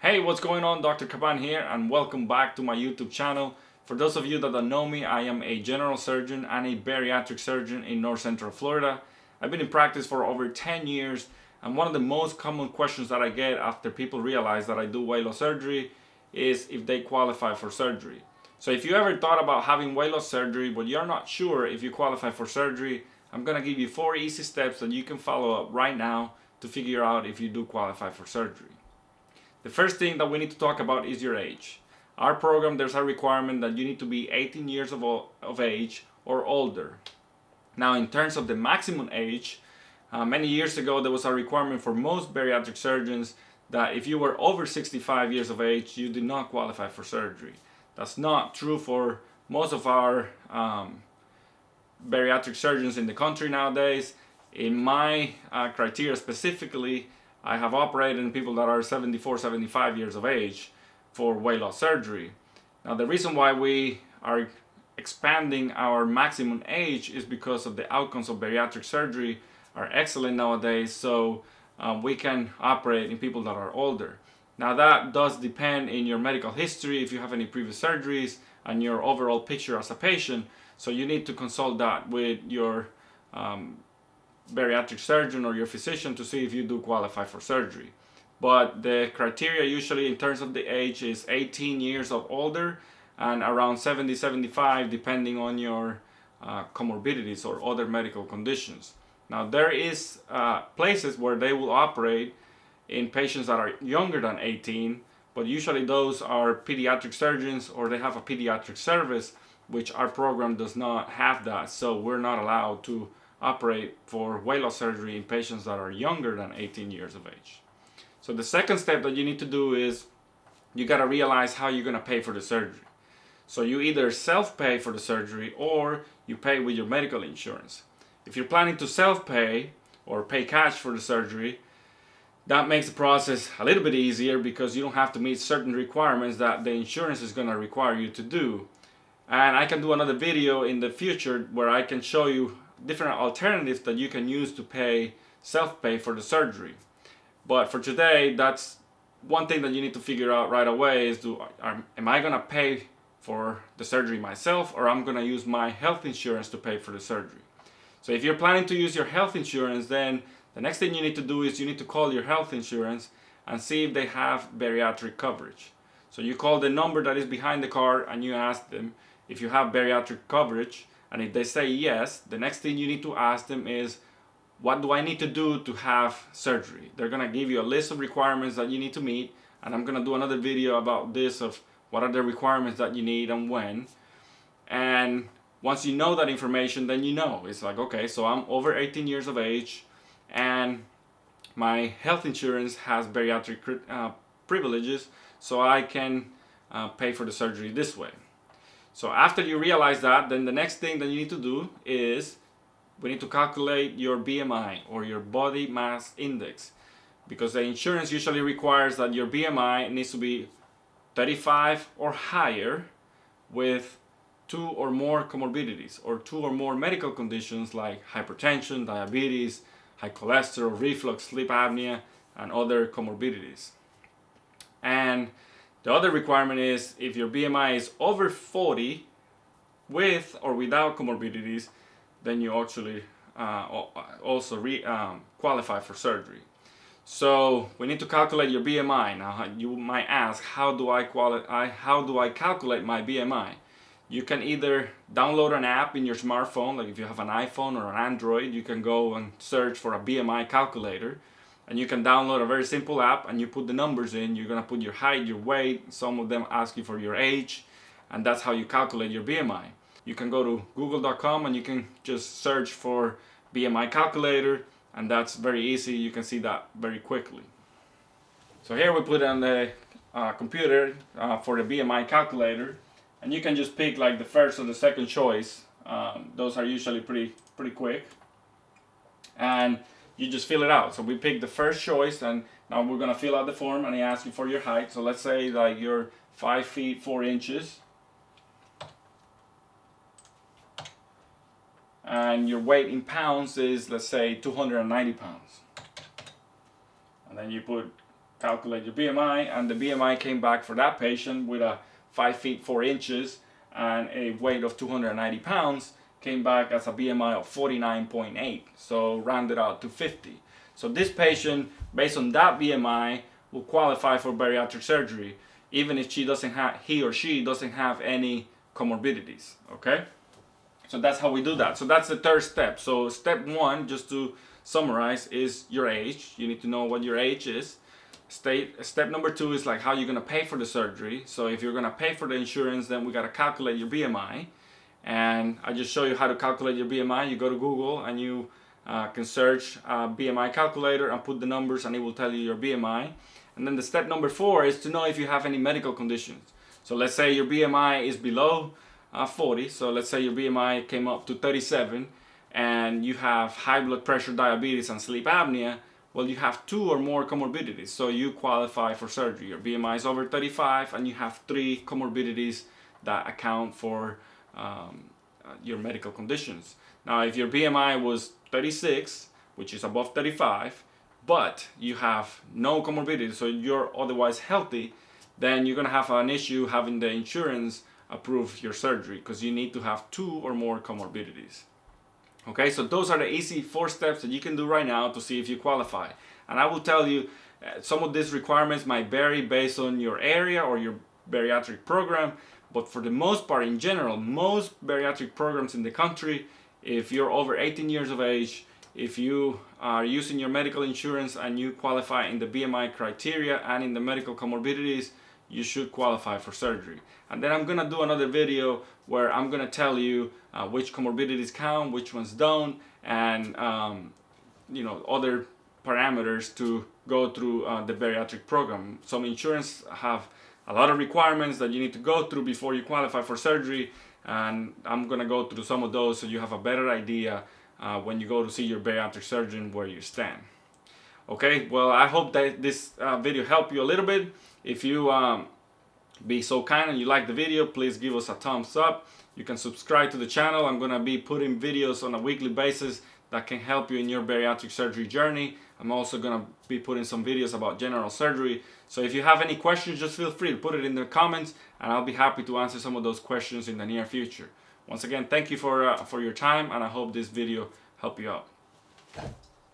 Hey, what's going on? Dr. Caban here, and welcome back to my YouTube channel. For those of you that don't know me, I am a general surgeon and a bariatric surgeon in North Central Florida. I've been in practice for over 10 years, and one of the most common questions that I get after people realize that I do weight loss surgery is if they qualify for surgery. So if you ever thought about having weight loss surgery but you're not sure if you qualify for surgery, I'm gonna give you 4 easy steps that you can follow up right now to figure out if you do qualify for surgery. The first thing that we need to talk about is your age. Our program, there's a requirement that you need to be 18 years of age or older. Now, in terms of the maximum age, many years ago there was a requirement for most bariatric surgeons that if you were over 65 years of age, you did not qualify for surgery. That's not true for most of our bariatric surgeons in the country nowadays. In my criteria specifically, I have operated in people that are 74, 75 years of age for weight loss surgery. Now, the reason why we are expanding our maximum age is because of the outcomes of bariatric surgery are excellent nowadays, so we can operate in people that are older. Now, that does depend in your medical history, if you have any previous surgeries, and your overall picture as a patient, so you need to consult that with your bariatric surgeon or your physician to see if you do qualify for surgery. But the criteria usually in terms of the age is 18 years or older and around 70, 75 depending on your comorbidities or other medical conditions. Now there is places where they will operate in patients that are younger than 18, but usually those are pediatric surgeons or they have a pediatric service, which our program does not have that, so we're not allowed to operate for weight loss surgery in patients that are younger than 18 years of age. So the second step that you need to do is you got to realize how you're going to pay for the surgery. So you either self-pay for the surgery or you pay with your medical insurance. If you're planning to self-pay or pay cash for the surgery, that makes the process a little bit easier because you don't have to meet certain requirements that the insurance is going to require you to do. And I can do another video in the future where I can show you different alternatives that you can use to pay self-pay for the surgery. But for today, that's one thing that you need to figure out right away is am I gonna pay for the surgery myself or I'm gonna use my health insurance to pay for the surgery? So if you're planning to use your health insurance, then the next thing you need to do is you need to call your health insurance and see if they have bariatric coverage. So you call the number that is behind the card and you ask them if you have bariatric coverage. And if they say yes, the next thing you need to ask them is, what do I need to do to have surgery? They're gonna give you a list of requirements that you need to meet, and I'm gonna do another video about this of what are the requirements that you need and when. And once you know that information, then you know. It's like, okay, so I'm over 18 years of age, and my health insurance has bariatric privileges, so I can pay for the surgery this way. So after you realize that, then the next thing that you need to do is we need to calculate your BMI or your body mass index, because the insurance usually requires that your BMI needs to be 35 or higher with 2 or more comorbidities or 2 or more medical conditions like hypertension, diabetes, high cholesterol, reflux, sleep apnea, and other comorbidities. And the other requirement is if your BMI is over 40 with or without comorbidities, then you actually also qualify for surgery. So we need to calculate your BMI. Now you might ask, how do I calculate my BMI? You can either download an app in your smartphone, like if you have an iPhone or an Android, you can go and search for a BMI calculator. And you can download a very simple app and you put the numbers in. You're gonna put your height, your weight, some of them ask you for your age, and that's how you calculate your BMI. You can go to google.com and you can just search for BMI calculator, and that's very easy. You can see that very quickly. So here we put on the computer for the BMI calculator, and you can just pick like the first or the second choice. Those are usually pretty quick. And you just fill it out. So we pick the first choice, and now we're gonna fill out the form, and he asks you for your height. So let's say like you're 5 feet 4 inches, and your weight in pounds is, let's say, 290 pounds. And then you put calculate your BMI, and the BMI came back for that patient with a 5 feet 4 inches and a weight of 290 pounds, came back as a BMI of 49.8, so rounded out to 50. So this patient, based on that BMI, will qualify for bariatric surgery, even if he or she doesn't have any comorbidities, okay? So that's how we do that. So that's the third step. So step one, just to summarize, is your age. You need to know what your age is. Step number two is like how you're gonna pay for the surgery. So if you're gonna pay for the insurance, then we gotta calculate your BMI. And I just show you how to calculate your BMI. You go to Google and you can search BMI calculator and put the numbers, and it will tell you your BMI. And then the step number four is to know if you have any medical conditions. So let's say your BMI is below 40. So let's say your BMI came up to 37 and you have high blood pressure, diabetes, and sleep apnea. Well, you have 2 or more comorbidities, so you qualify for surgery. Your BMI is over 35 and you have 3 comorbidities that account for your medical conditions. Now, if your BMI was 36, which is above 35, but you have no comorbidities, so you're otherwise healthy, then you're gonna have an issue having the insurance approve your surgery, because you need to have 2 or more comorbidities. Okay, so those are the easy 4 steps that you can do right now to see if you qualify. And I will tell you, some of these requirements might vary based on your area or your bariatric program, but for the most part, in general, most bariatric programs in the country, if you're over 18 years of age, if you are using your medical insurance and you qualify in the BMI criteria and in the medical comorbidities, you should qualify for surgery. And then I'm gonna do another video where I'm gonna tell you which comorbidities count, which ones don't, and other parameters to go through the bariatric program. Some insurance have a lot of requirements that you need to go through before you qualify for surgery, and I'm gonna go through some of those so you have a better idea when you go to see your bariatric surgeon where you stand. Okay, well, I hope that this video helped you a little bit. If you be so kind and you like the video, please give us a thumbs up. You can subscribe to the channel. I'm gonna be putting videos on a weekly basis that can help you in your bariatric surgery journey. I'm also gonna be putting some videos about general surgery. So if you have any questions, just feel free to put it in the comments, and I'll be happy to answer some of those questions in the near future. Once again, thank you for your time, and I hope this video helped you out.